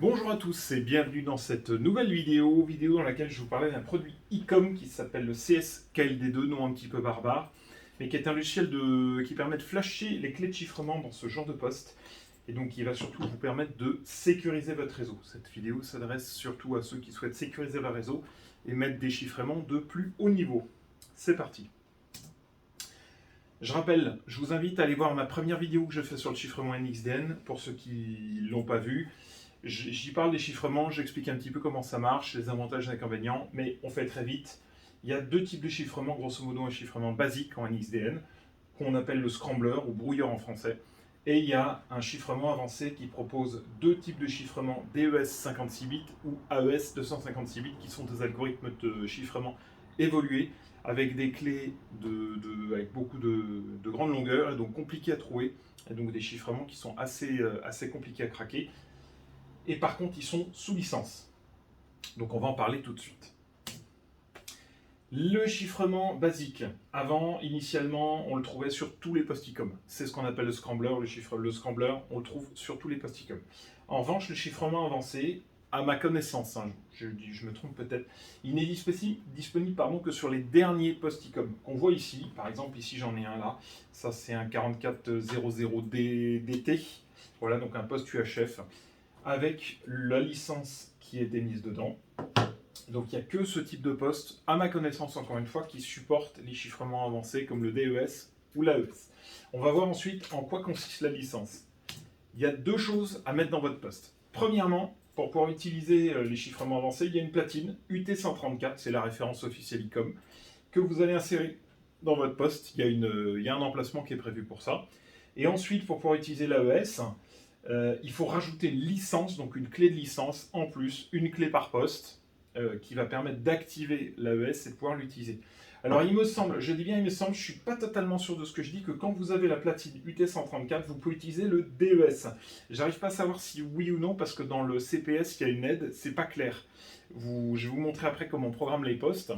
Bonjour à tous et bienvenue dans cette nouvelle vidéo dans laquelle je vous parlais d'un produit e-com qui s'appelle le CSKLD2, nom un petit peu barbare, mais qui est un logiciel qui permet de flasher les clés de chiffrement dans ce genre de poste, et donc qui va surtout vous permettre de sécuriser votre réseau. Cette vidéo s'adresse surtout à ceux qui souhaitent sécuriser leur réseau et mettre des chiffrements de plus haut niveau. C'est parti. Je rappelle, je vous invite à aller voir ma première vidéo que je fais sur le chiffrement NXDN, pour ceux qui ne l'ont pas vu. J'y parle des chiffrements, j'explique un petit peu comment ça marche, les avantages et les inconvénients, mais on fait très vite. Il y a deux types de chiffrement, grosso modo un chiffrement basique en NXDN, qu'on appelle le scrambler ou brouilleur en français, et il y a un chiffrement avancé qui propose deux types de chiffrement DES 56 bits ou AES 256 bits, qui sont des algorithmes de chiffrement évolués, avec des clés avec beaucoup de grande longueur, et donc compliqués à trouver, et donc des chiffrements qui sont assez compliqués à craquer. Et par contre, ils sont sous licence. Donc on va en parler tout de suite. Le chiffrement basique. Avant, initialement, on le trouvait sur tous les post-icom. C'est ce qu'on appelle le scrambler. Le scrambler, on le trouve sur tous les post-icom. En revanche, le chiffrement avancé, à ma connaissance, je me trompe peut-être, il n'est disponible que sur les derniers post-icom qu'on voit ici. Par exemple, ici j'en ai un là. Ça, c'est un 4400DT. Voilà, donc un post UHF avec la licence qui est émise dedans. Donc il n'y a que ce type de poste, à ma connaissance encore une fois, qui supporte les chiffrements avancés comme le DES ou l'AES. On va voir ensuite en quoi consiste la licence. Il y a deux choses à mettre dans votre poste. Premièrement, pour pouvoir utiliser les chiffrements avancés, il y a une platine UT134, c'est la référence officielle ICOM, que vous allez insérer dans votre poste. Il y a un emplacement qui est prévu pour ça. Et ensuite, pour pouvoir utiliser l'AES, il faut rajouter une licence, donc une clé de licence en plus, une clé par poste, qui va permettre d'activer l'AES et de pouvoir l'utiliser. Alors il me semble, je dis bien il me semble, je ne suis pas totalement sûr de ce que je dis, que quand vous avez la platine UT134, vous pouvez utiliser le DES. J'arrive pas à savoir si oui ou non, parce que dans le CPS, il y a une aide, c'est pas clair. Je vais vous montrer après comment on programme les postes.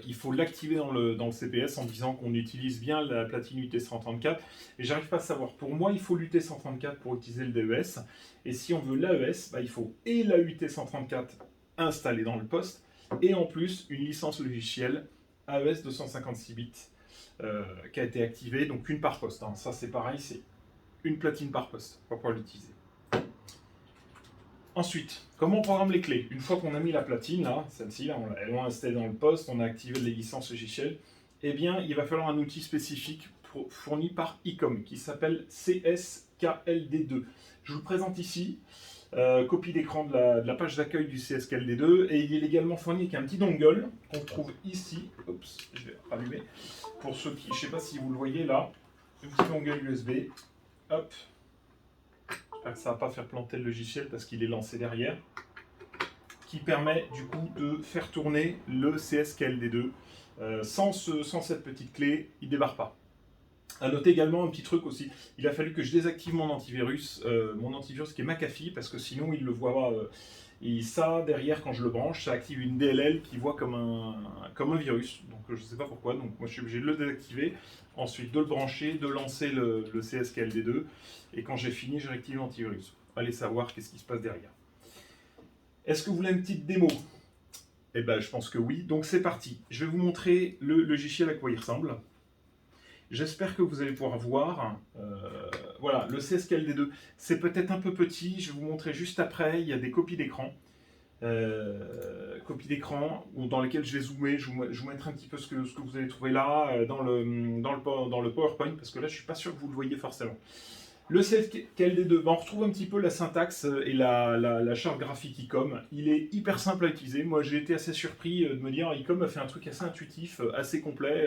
Il faut l'activer dans le CPS en disant qu'on utilise bien la platine UT134, et j'arrive pas à savoir. Pour moi, il faut l'UT134 pour utiliser le DES, et si on veut l'AES, il faut et la UT134 installée dans le poste, et en plus une licence logicielle AES 256 bits qui a été activée, donc une par poste. Ça c'est pareil, c'est une platine par poste pour pouvoir l'utiliser. Ensuite, comment on programme les clés? Une fois qu'on a mis la platine, là, celle-ci, là, elle l'a installée dans le poste, on a activé les licences logicielles, eh bien, il va falloir un outil spécifique fourni par ICOM qui s'appelle CSKLD2. Je vous le présente ici, copie d'écran de la page d'accueil du CSKLD2, et il est également fourni avec un petit dongle qu'on trouve ici. Oups, je vais rallumer. Pour ceux qui, je ne sais pas si vous le voyez là, un petit dongle USB. Hop. J'espère que ça ne va pas faire planter le logiciel parce qu'il est lancé derrière, qui permet du coup de faire tourner le CSKLD2. Sans cette petite clé, il ne démarre pas. A noter également un petit truc aussi, il a fallu que je désactive mon antivirus qui est McAfee, parce que sinon il le voit. Et ça, derrière, quand je le branche, ça active une DLL qui voit comme un virus. Donc je ne sais pas pourquoi, donc moi je suis obligé de le désactiver, ensuite de le brancher, de lancer le CSKLD2, et quand j'ai fini, je réactive l'antivirus. Allez savoir qu'est-ce qui se passe derrière. Est-ce que vous voulez une petite démo? Eh bien, je pense que oui. Donc c'est parti. Je vais vous montrer le logiciel à quoi il ressemble. J'espère que vous allez pouvoir voir. Voilà, le CSKLD2, c'est peut-être un peu petit. Je vais vous montrer juste après. Il y a des copies d'écran. Dans lesquelles je vais zoomer. Je vous mettrai un petit peu ce que vous allez trouver là dans le PowerPoint, parce que là, je ne suis pas sûr que vous le voyez forcément. Le CSKLD2, on retrouve un petit peu la syntaxe et la charte graphique ICOM. Il est hyper simple à utiliser. Moi, j'ai été assez surpris de me dire ICOM a fait un truc assez intuitif, assez complet,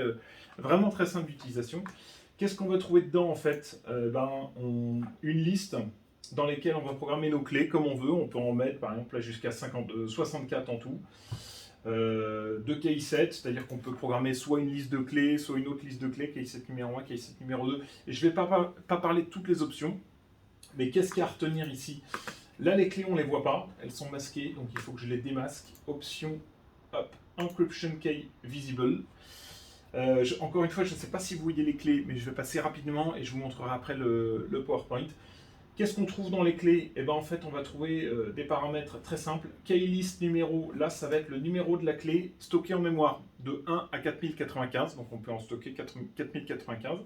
vraiment très simple d'utilisation. Qu'est-ce qu'on va trouver dedans en fait? Une liste dans laquelle on va programmer nos clés comme on veut. On peut en mettre par exemple jusqu'à 64 en tout. De key-set, c'est-à-dire qu'on peut programmer soit une liste de clés, soit une autre liste de clés, key-set numéro 1, key-set numéro 2. Et je ne vais pas parler de toutes les options, mais qu'est-ce qu'il y a à retenir ici? Là, les clés, on ne les voit pas, elles sont masquées, donc il faut que je les démasque. Option, hop, Encryption Key Visible. Encore une fois, je ne sais pas si vous voyez les clés, mais je vais passer rapidement et je vous montrerai après le PowerPoint. Qu'est-ce qu'on trouve dans les clés? Eh ben, en fait, on va trouver des paramètres très simples. Keylist numéro, là, ça va être le numéro de la clé stocké en mémoire de 1 à 4095. Donc, on peut en stocker 4095.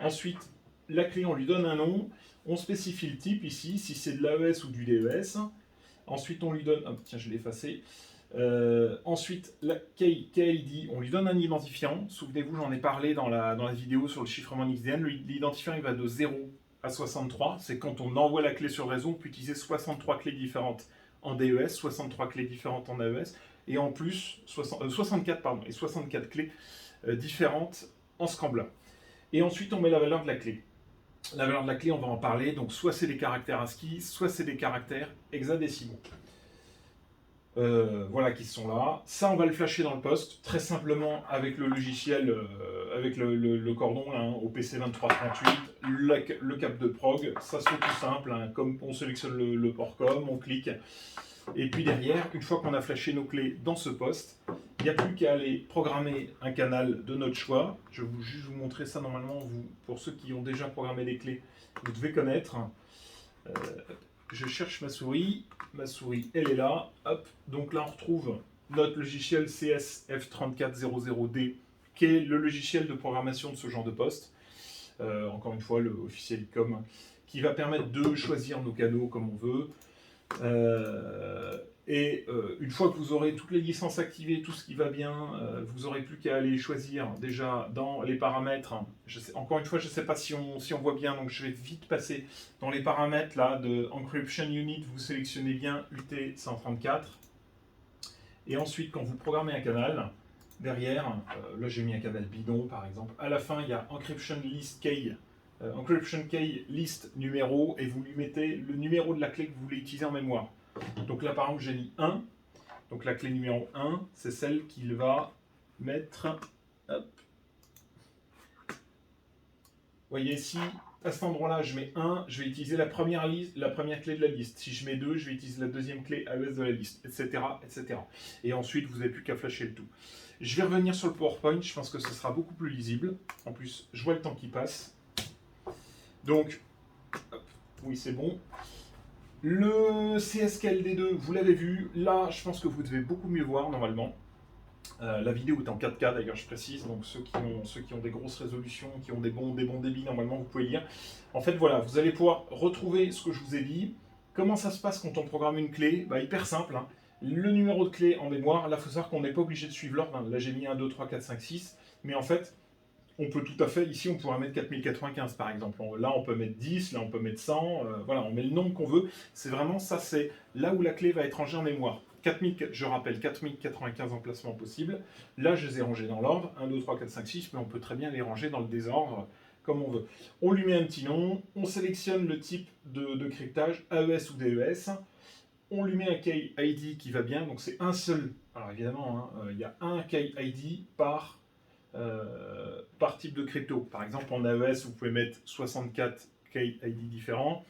Ensuite, la clé, on lui donne un nom. On spécifie le type ici, si c'est de l'AES ou du DES. Ensuite, on lui donne... Oh, tiens, je l'ai effacé. Ensuite, la KID, on lui donne un identifiant. Souvenez-vous, j'en ai parlé dans la vidéo sur le chiffrement XDN. L'identifiant, il va de 0 à 63. C'est quand on envoie la clé sur le réseau, on peut utiliser 63 clés différentes en DES, 63 clés différentes en AES, et en plus, 64, pardon, et 64 clés différentes en Scambler. Et ensuite, on met la valeur de la clé. La valeur de la clé, on va en parler. Donc, soit c'est des caractères ASCII, soit c'est des caractères hexadécimaux. Voilà qui sont là. Ça, on va le flasher dans le poste, très simplement avec le logiciel, avec le cordon là, hein, au PC2338, le cap de prog. Ça se fait tout simple, hein, comme on sélectionne le port COM, on clique. Et puis derrière, une fois qu'on a flashé nos clés dans ce poste, il n'y a plus qu'à aller programmer un canal de notre choix. Je vais juste vous montrer ça normalement. Pour ceux qui ont déjà programmé des clés, vous devez connaître. Je cherche ma souris. Ma souris, elle est là. Hop. Donc là, on retrouve notre logiciel CSF3400D, qui est le logiciel de programmation de ce genre de poste. Encore une fois, le officiel ICOM, qui va permettre de choisir nos canaux comme on veut. Une fois que vous aurez toutes les licences activées, tout ce qui va bien, vous n'aurez plus qu'à aller choisir déjà dans les paramètres. Encore une fois, je ne sais pas si on voit bien, donc je vais vite passer dans les paramètres là, de Encryption Unit. Vous sélectionnez bien UT134. Et ensuite, quand vous programmez un canal, derrière, là j'ai mis un canal bidon par exemple, à la fin il y a Encryption List Key. Encryption Key list numéro, et vous lui mettez le numéro de la clé que vous voulez utiliser en mémoire. Donc là, par exemple, j'ai mis 1. Donc la clé numéro 1, c'est celle qu'il va mettre. Hop. Vous voyez, si à cet endroit-là, je mets 1, je vais utiliser la première clé de la liste. Si je mets 2, je vais utiliser la deuxième clé AES de la liste, etc., etc. Et ensuite, vous n'avez plus qu'à flasher le tout. Je vais revenir sur le PowerPoint. Je pense que ce sera beaucoup plus lisible. En plus, je vois le temps qui passe. Donc, hop, oui, c'est bon. Le CSKLD2, vous l'avez vu. Là, je pense que vous devez beaucoup mieux voir normalement. La vidéo est en 4K d'ailleurs, je précise. Donc ceux qui ont des grosses résolutions, qui ont des bons débits, normalement, vous pouvez lire. En fait, voilà, vous allez pouvoir retrouver ce que je vous ai dit. Comment ça se passe quand on programme une clé? Hyper simple. Hein. Le numéro de clé en mémoire. Là, il faut savoir qu'on n'est pas obligé de suivre l'ordre. Hein. Là, j'ai mis 1, 2, 3, 4, 5, 6. Mais en fait, on peut tout à fait, ici on pourrait mettre 4095 par exemple, là on peut mettre 10, là on peut mettre 100, voilà, on met le nombre qu'on veut, c'est vraiment ça, c'est là où la clé va être rangée en mémoire. 4000, je rappelle, 4095 emplacements possibles, là je les ai rangés dans l'ordre, 1, 2, 3, 4, 5, 6, mais on peut très bien les ranger dans le désordre, comme on veut. On lui met un petit nom, on sélectionne le type de cryptage, AES ou DES, on lui met un key ID qui va bien, donc c'est un seul, alors évidemment, hein, il y a un key ID par type de crypto. Par exemple, en AES, vous pouvez mettre 64 KID différents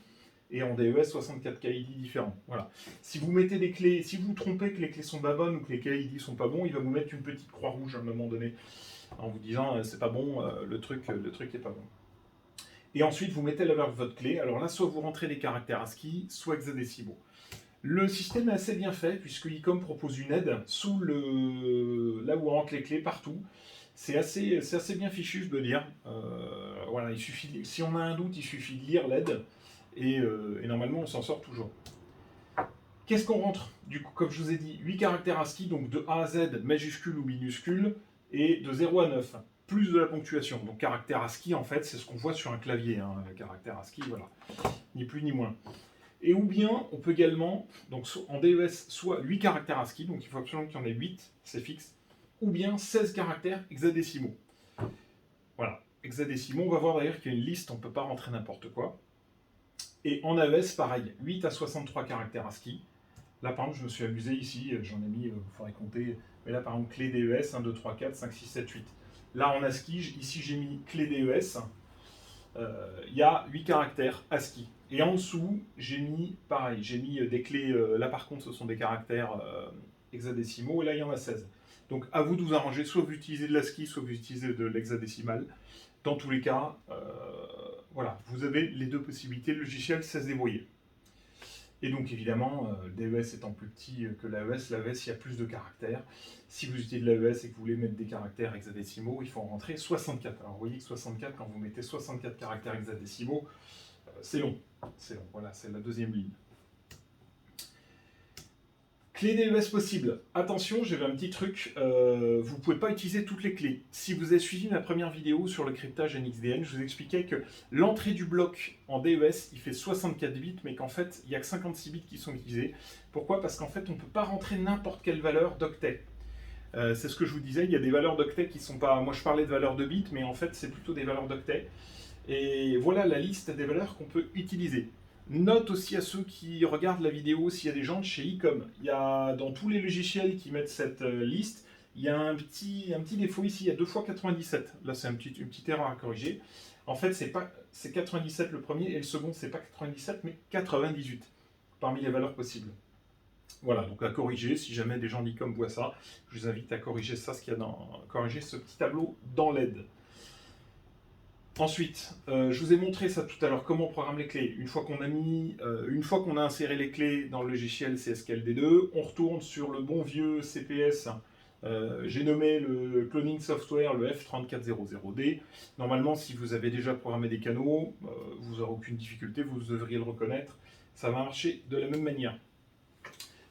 et en DES, 64 KID différents. Voilà. Si vous mettez des clés, si vous vous trompez que les clés sont pas bonnes ou que les KID sont pas bons, il va vous mettre une petite croix rouge à un moment donné en vous disant c'est pas bon, le truc est pas bon. Et ensuite, vous mettez la valeur de votre clé. Alors là, soit vous rentrez des caractères ASCII, soit hexadécimaux. Le système est assez bien fait puisque ICOM propose une aide sous là où on rentre les clés partout. C'est assez bien fichu, je dois dire. Voilà, il suffit, si on a un doute, il suffit de lire l'aide et normalement on s'en sort toujours. Qu'est-ce qu'on rentre? Du coup, comme je vous ai dit, 8 caractères ASCII, donc de A à Z, majuscule ou minuscule, et de 0 à 9, plus de la ponctuation. Donc caractère ASCII, en fait, c'est ce qu'on voit sur un clavier. Hein, caractère ASCII, voilà. Ni plus ni moins. Et ou bien, on peut également, donc en DES, soit 8 caractères ASCII, donc il faut absolument qu'il y en ait 8, c'est fixe, ou bien 16 caractères hexadécimaux. Voilà, hexadécimaux, on va voir d'ailleurs qu'il y a une liste, on ne peut pas rentrer n'importe quoi. Et en AES, pareil, 8 à 63 caractères ASCII. Là, par exemple, je me suis amusé ici, j'en ai mis, il faudrait compter, mais là, par exemple, clé DES, 1, 2, 3, 4, 5, 6, 7, 8. Là, en ASCII, ici, j'ai mis clé DES, il y a 8 caractères ASCII. Et en dessous, j'ai mis, pareil, j'ai mis des clés, là, par contre, ce sont des caractères hexadécimaux, et là, il y en a 16. Donc, à vous de vous arranger, soit vous utilisez de l'ASCII, soit vous utilisez de l'hexadécimal. Dans tous les cas, voilà, vous avez les deux possibilités, le logiciel sait se débrouiller. Et donc évidemment, le DES étant plus petit que l'AES, l'AES il y a plus de caractères. Si vous utilisez de l'AES et que vous voulez mettre des caractères hexadécimaux, il faut en rentrer 64. Alors vous voyez que 64, quand vous mettez 64 caractères hexadécimaux, c'est long. C'est long, voilà, c'est la deuxième ligne. Clés DES possibles. Attention, j'avais un petit truc, vous ne pouvez pas utiliser toutes les clés. Si vous avez suivi ma première vidéo sur le cryptage NXDN, je vous expliquais que l'entrée du bloc en DES, il fait 64 bits, mais qu'en fait, il n'y a que 56 bits qui sont utilisés. Pourquoi? Parce qu'en fait, on ne peut pas rentrer n'importe quelle valeur d'octet. C'est ce que je vous disais, il y a des valeurs d'octet qui ne sont pas... Moi, je parlais de valeurs de bits, mais en fait, c'est plutôt des valeurs d'octet. Et voilà la liste des valeurs qu'on peut utiliser. Note aussi à ceux qui regardent la vidéo s'il y a des gens de chez Ecom. Il y a dans tous les logiciels qui mettent cette liste, il y a un petit défaut ici, il y a 2 fois 97. Là, c'est une petite erreur à corriger. En fait, c'est 97 le premier et le second, c'est pas 97 mais 98 parmi les valeurs possibles. Voilà, donc à corriger, si jamais des gens d'Ecom voient ça, je vous invite à corriger ça, corriger ce petit tableau dans l'aide. Ensuite, je vous ai montré ça tout à l'heure, comment on programme les clés. Une fois qu'on a inséré les clés dans le logiciel CSKLD2, on retourne sur le bon vieux CPS. J'ai nommé le cloning software le F3400D. Normalement, si vous avez déjà programmé des canaux, vous n'aurez aucune difficulté, vous devriez le reconnaître. Ça va marcher de la même manière.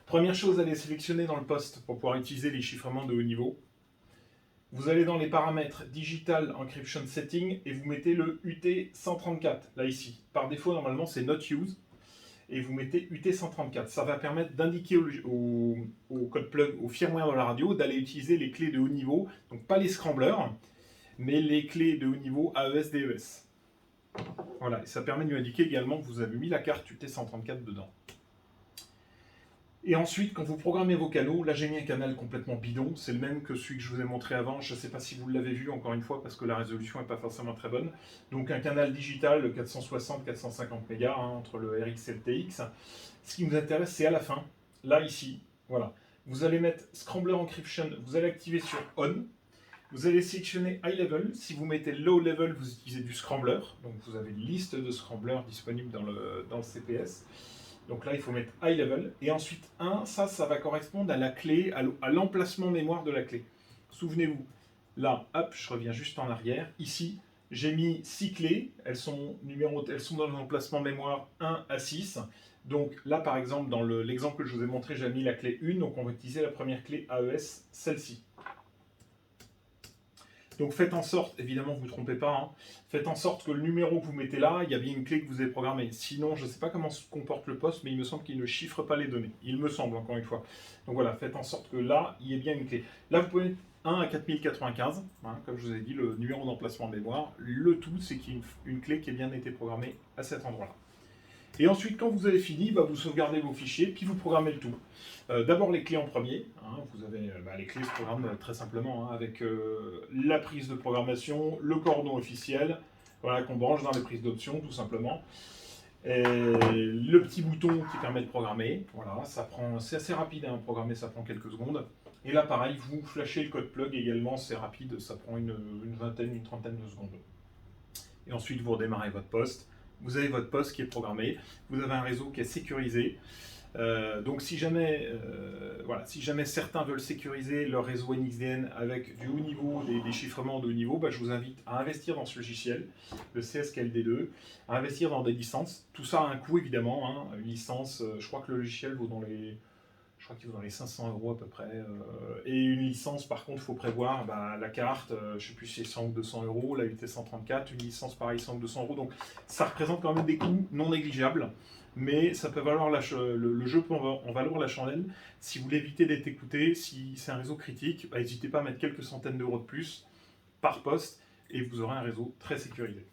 Première chose à aller sélectionner dans le poste pour pouvoir utiliser les chiffrements de haut niveau. Vous allez dans les paramètres Digital Encryption Setting et vous mettez le UT134, là ici. Par défaut, normalement, c'est Not Use. Et vous mettez UT134. Ça va permettre d'indiquer au code plug, au firmware de la radio, d'aller utiliser les clés de haut niveau. Donc pas les scramblers, mais les clés de haut niveau AES-DES. Voilà, et ça permet de lui indiquer également que vous avez mis la carte UT134 dedans. Et ensuite, quand vous programmez vos canaux, là j'ai mis un canal complètement bidon, c'est le même que celui que je vous ai montré avant, je ne sais pas si vous l'avez vu encore une fois parce que la résolution n'est pas forcément très bonne. Donc un canal digital 460-450 mégas entre le RX et le TX. Ce qui nous intéresse c'est à la fin, là ici, voilà. Vous allez mettre Scrambler Encryption, vous allez activer sur On. Vous allez sélectionner High Level, si vous mettez Low Level vous utilisez du Scrambler, donc vous avez une liste de Scrambler disponible dans le CPS. Donc là, il faut mettre High Level. Et ensuite, ça va correspondre à la clé, à l'emplacement mémoire de la clé. Souvenez-vous, là, hop, je reviens juste en arrière. Ici, j'ai mis 6 clés. Elles sont dans l'emplacement mémoire 1 à 6. Donc là, par exemple, dans l'exemple que je vous ai montré, j'ai mis la clé 1. Donc on va utiliser la première clé AES, celle-ci. Donc faites en sorte, évidemment vous ne vous trompez pas, faites en sorte que le numéro que vous mettez là, il y a bien une clé que vous avez programmée. Sinon, je ne sais pas comment se comporte le poste, mais il me semble qu'il ne chiffre pas les données. Il me semble, encore une fois. Donc voilà, faites en sorte que là, il y ait bien une clé. Là, vous pouvez mettre 1 à 4095, comme je vous ai dit, le numéro d'emplacement de mémoire. Le tout, c'est qu'il y ait une clé qui ait bien été programmée à cet endroit-là. Et ensuite, quand vous avez fini, vous sauvegardez vos fichiers, puis vous programmez le tout. D'abord les clés en premier. Vous avez les clés se programment très simplement avec la prise de programmation, le cordon officiel, voilà, qu'on branche dans les prises d'options tout simplement. Et le petit bouton qui permet de programmer. Voilà, c'est assez rapide, programmer ça prend quelques secondes. Et là pareil, vous flashez le code plug également, c'est rapide, ça prend une vingtaine, une trentaine de secondes. Et ensuite vous redémarrez votre poste. Vous avez votre poste qui est programmé, vous avez un réseau qui est sécurisé. Donc si jamais certains veulent sécuriser leur réseau NXDN avec du haut niveau, des chiffrements de haut niveau, je vous invite à investir dans ce logiciel, le CSKLD2, à investir dans des licences. Tout ça a un coût évidemment, une licence, je crois que le logiciel vaut dans les... Je crois qu'il vaut dans les 500 € à peu près. Et une licence, par contre, il faut prévoir la carte, je ne sais plus si c'est 100 ou 200 €, la UT134, une licence pareil, 100 ou 200 €. Donc ça représente quand même des coûts non négligeables. Mais ça peut valoir le jeu peut en valoir la chandelle. Si vous voulez éviter d'être écouté, si c'est un réseau critique, n'hésitez pas à mettre quelques centaines d'euros de plus par poste et vous aurez un réseau très sécurisé.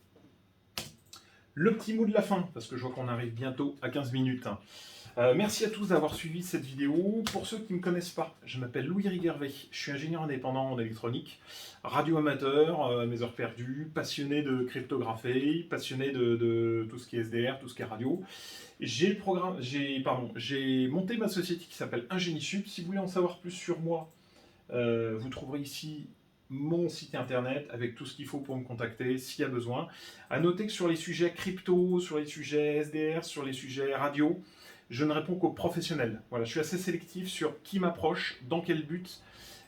Le petit mot de la fin, parce que je vois qu'on arrive bientôt à 15 minutes. Merci à tous d'avoir suivi cette vidéo. Pour ceux qui ne me connaissent pas, je m'appelle Louis Riguervet, je suis ingénieur indépendant en électronique, radio-amateur, mes heures perdues, passionné de cryptographie, passionné de tout ce qui est SDR, tout ce qui est radio. J'ai monté ma société qui s'appelle Ingénisub. Si vous voulez en savoir plus sur moi, vous trouverez ici mon site internet avec tout ce qu'il faut pour me contacter s'il y a besoin. À noter que sur les sujets crypto, sur les sujets SDR, sur les sujets radio, je ne réponds qu'aux professionnels. Voilà, je suis assez sélectif sur qui m'approche, dans quel but,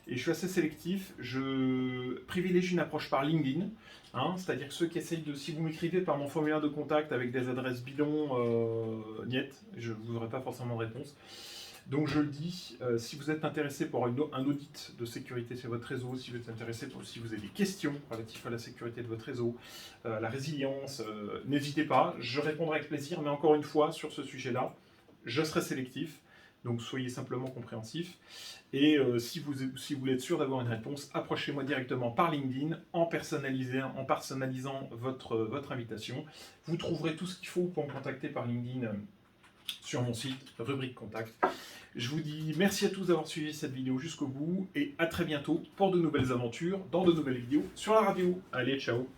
et je suis assez sélectif. Je privilégie une approche par LinkedIn, hein, c'est-à-dire que ceux qui essayent de, si vous m'écrivez par mon formulaire de contact avec des adresses bidons, niet, je ne vous aurai pas forcément de réponse. Donc je le dis, si vous êtes intéressé pour un audit de sécurité sur votre réseau, si vous êtes intéressé si vous avez des questions relatives à la sécurité de votre réseau, à la résilience, n'hésitez pas, je répondrai avec plaisir, mais encore une fois, sur ce sujet-là, je serai sélectif, donc soyez simplement compréhensifs. Et si vous voulez être sûr d'avoir une réponse, approchez-moi directement par LinkedIn en personnalisant votre invitation. Vous trouverez tout ce qu'il faut pour me contacter par LinkedIn sur mon site, rubrique contact. Je vous dis merci à tous d'avoir suivi cette vidéo jusqu'au bout et à très bientôt pour de nouvelles aventures dans de nouvelles vidéos sur la radio. Allez, ciao!